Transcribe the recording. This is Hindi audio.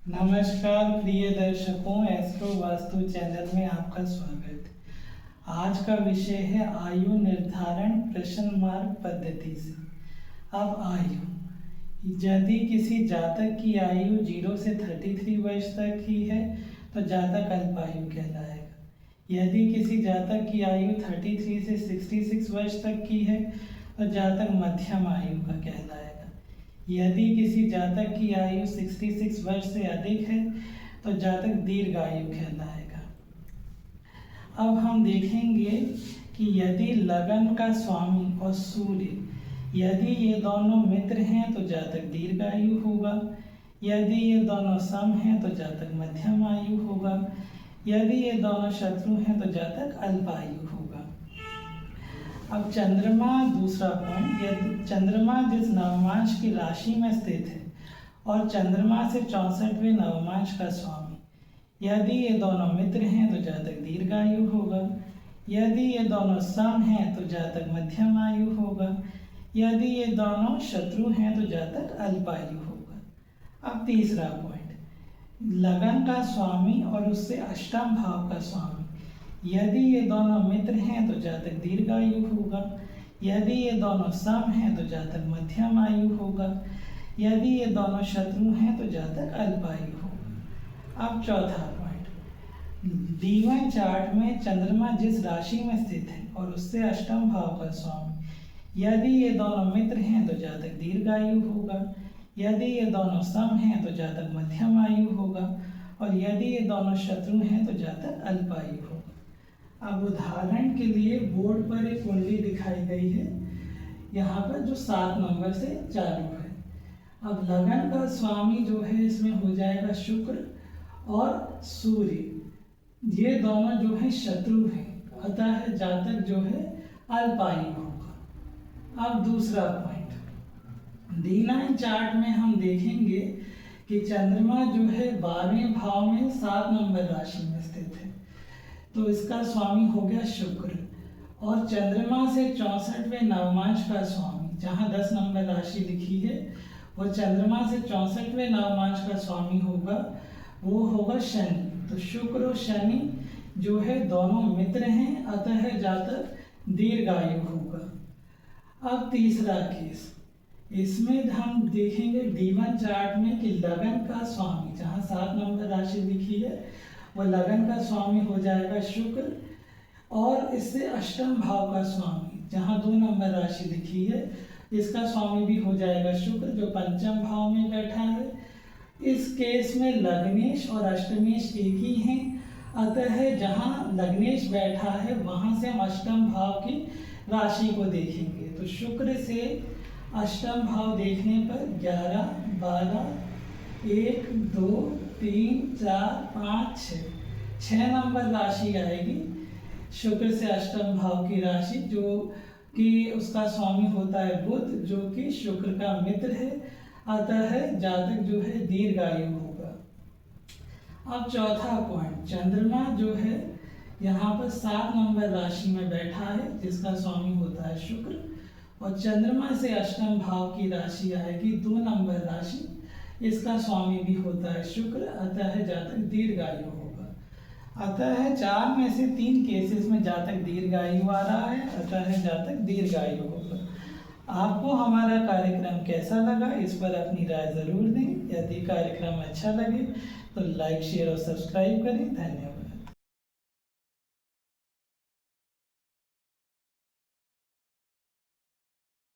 नमस्कार प्रिय दर्शकों, एस्ट्रो वास्तु चैनल में आपका स्वागत। आज का विषय है आयु निर्धारण प्रश्न मार्ग पद्धति से। अब आयु, यदि किसी जातक की आयु 0 से 33 वर्ष तक की है तो जातक अल्पायु कहलाएगा। यदि किसी जातक की आयु 33 से 66 वर्ष तक की है तो जातक मध्यम आयु का कहलाएगा। यदि किसी जातक की आयु 66 वर्ष से अधिक है तो जातक दीर्घायु कहलाएगा। अब हम देखेंगे कि यदि लगन का स्वामी और सूर्य यदि ये दोनों मित्र हैं तो जातक दीर्घायु होगा। यदि ये दोनों सम हैं तो जातक मध्यम आयु होगा। यदि ये दोनों शत्रु हैं तो जातक अल्पायु होगा। अब चंद्रमा, दूसरा पॉइंट, यदि चंद्रमा जिस नवमांश की राशि में स्थित है और चंद्रमा से 64वें नवमांश का स्वामी, यदि ये दोनों मित्र हैं तो जातक दीर्घायु होगा। यदि ये दोनों सम हैं तो जातक मध्यम आयु होगा। यदि ये दोनों शत्रु हैं तो जातक अल्पायु होगा। अब तीसरा पॉइंट, लगन का स्वामी और उससे अष्टम भाव का स्वामी, यदि ये दोनों मित्र हैं तो जातक दीर्घायु होगा। यदि ये दोनों सम हैं तो जातक मध्यम आयु होगा। यदि ये दोनों शत्रु हैं तो जातक अल्पायु होगा। अब चौथा पॉइंट, D1 चार्ट में चंद्रमा जिस राशि में स्थित है और उससे अष्टम भाव का स्वामी, यदि ये दोनों मित्र हैं तो जातक दीर्घायु होगा। यदि ये दोनों सम हैं तो जातक मध्यम आयु होगा। और यदि ये दोनों शत्रु हैं तो जातक अल्पायु होगा। अब उदाहरण के लिए बोर्ड पर एक कुंडली दिखाई गई है, यहाँ पर जो 7 नंबर से चालू है। अब लगन का स्वामी जो है इसमें हो जाएगा शुक्र और सूर्य, ये दोनों जो है शत्रु हैं, अतः जातक जो है अल्पायु होगा। अब दूसरा पॉइंट, D9 चार्ट में हम देखेंगे कि चंद्रमा जो है 12वें भाव में 7 नंबर राशि में स्थित है, तो इसका स्वामी हो गया शुक्र। और चंद्रमा से 64वें नवमांश का स्वामी, जहाँ 10 नंबर राशि लिखी है, वो चंद्रमा से 64वें नवमांश का स्वामी होगा, वो होगा शनि। तो शुक्र और शनि जो है दोनों मित्र हैं, अतः जातक दीर्घायु होगा। अब तीसरा केस, इसमें हम देखेंगे D1 चार्ट में कि लगन का स्वामी, जहाँ 7 नंबर राशि लिखी है, वह लगन का स्वामी हो जाएगा शुक्र। और इससे अष्टम भाव का स्वामी, जहाँ 2 नंबर राशि लिखी है, इसका स्वामी भी हो जाएगा शुक्र, जो पंचम भाव में बैठा है। इस केस में लग्नेश और अष्टमेश एक ही हैं, अतः जहाँ लग्नेश बैठा है वहाँ से हम अष्टम भाव की राशि को देखेंगे। तो शुक्र से अष्टम भाव देखने पर 11, 12, 1, 2, 3, 4, 5, 6 नंबर राशि आएगी शुक्र से अष्टम भाव की राशि, जो कि उसका स्वामी होता है बुध, जो कि शुक्र का मित्र है, अतः जातक जो है दीर्घायु होगा। अब चौथा पॉइंट, चंद्रमा जो है यहाँ पर 7 नंबर राशि में बैठा है, जिसका स्वामी होता है शुक्र। और चंद्रमा से अष्टम भाव की राशि आएगी 2 नंबर राशि, इसका स्वामी भी होता है शुक्र, अतः जातक दीर्घायु होगा। अतः 4 में से 3 केसेस में जातक दीर्घायु आ रहा है, अतः जातक दीर्घायु होगा। आपको हमारा कार्यक्रम कैसा लगा, इस पर अपनी राय जरूर दें। यदि कार्यक्रम अच्छा लगे तो लाइक, शेयर और सब्सक्राइब करें। धन्यवाद।